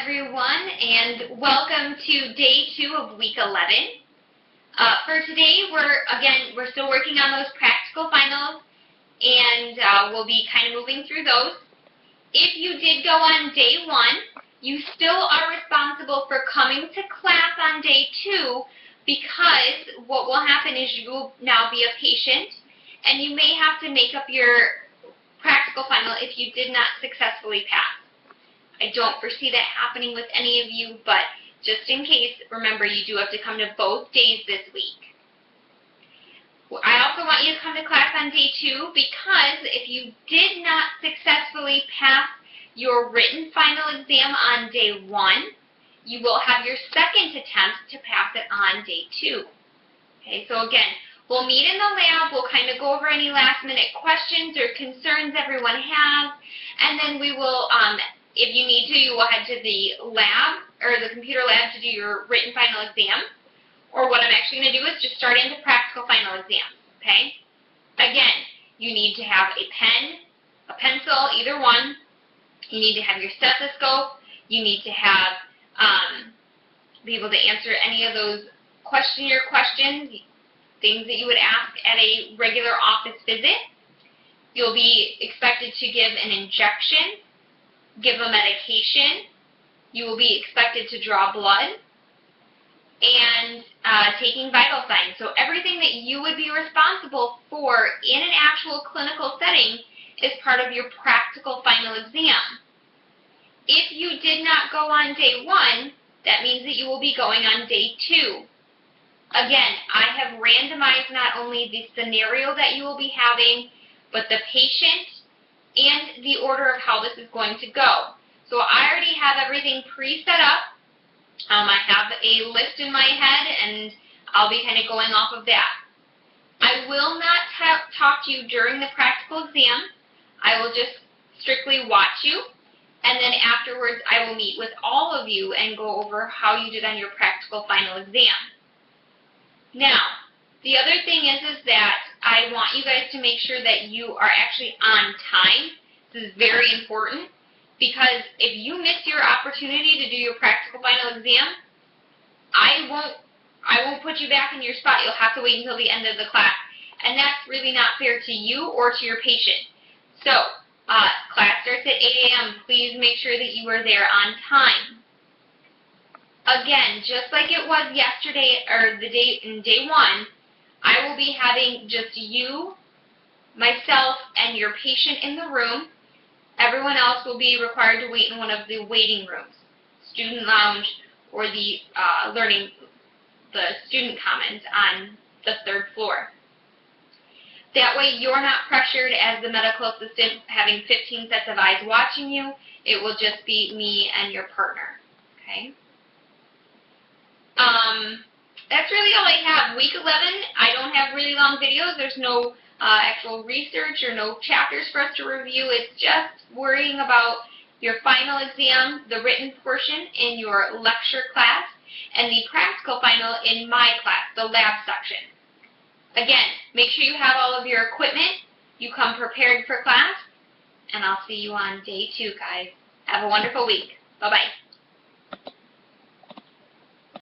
everyone, and welcome to day 2 of week 11. For today, we're still working on those practical finals, and we'll be kind of moving through those. If you did go on day 1, you still are responsible for coming to class on day 2, because what will happen is you will now be a patient, and you may have to make up your practical final if you did not successfully pass. I don't foresee that happening with any of you, but just in case, remember you do have to come to both days this week. I also want you to come to class on day 2 because if you did not successfully pass your written final exam on day 1, you will have your second attempt to pass it on day 2. Okay, so again, we'll meet in the lab, we'll kind of go over any last minute questions or concerns everyone has, and then we will if you need to, you will head to the lab, or the computer lab, to do your written final exam. Or what I'm actually going to do is just start into practical final exams, okay? Again, you need to have a pen, a pencil, either one. You need to have your stethoscope. You need to have, be able to answer any of those questionnaire questions, things that you would ask at a regular office visit. You'll be expected to give an injection, give a medication. You will be expected to draw blood, and taking vital signs. So everything that you would be responsible for in an actual clinical setting is part of your practical final exam. If you did not go on day 1, that means that you will be going on day 2. Again, I have randomized not only the scenario that you will be having, but the patient and the order of how this is going to go. So I already have everything pre-set up. I have a list in my head, and I'll be kind of going off of that. I will not talk to you during the practical exam. I will just strictly watch you, and then afterwards I will meet with all of you and go over how you did on your practical final exam. Now, the other thing is that I want you guys to make sure that you are actually on time. This is very important because if you miss your opportunity to do your practical final exam, I won't put you back in your spot. You'll have to wait until the end of the class, and that's really not fair to you or to your patient. So, class starts at 8 a.m. Please make sure that you are there on time. Again, just like it was yesterday or in day 1, I will be having just you, myself, and your patient in the room. Everyone else will be required to wait in one of the waiting rooms, student lounge, or the student commons on the 3rd floor. That way you're not pressured as the medical assistant having 15 sets of eyes watching you. It will just be me and your partner. Okay? That's really all I have. Week 11, I don't have really long videos. There's no actual research or no chapters for us to review. It's just worrying about your final exam, the written portion in your lecture class, and the practical final in my class, the lab section. Again, make sure you have all of your equipment. You come prepared for class, and I'll see you on day 2, guys. Have a wonderful week. Bye-bye.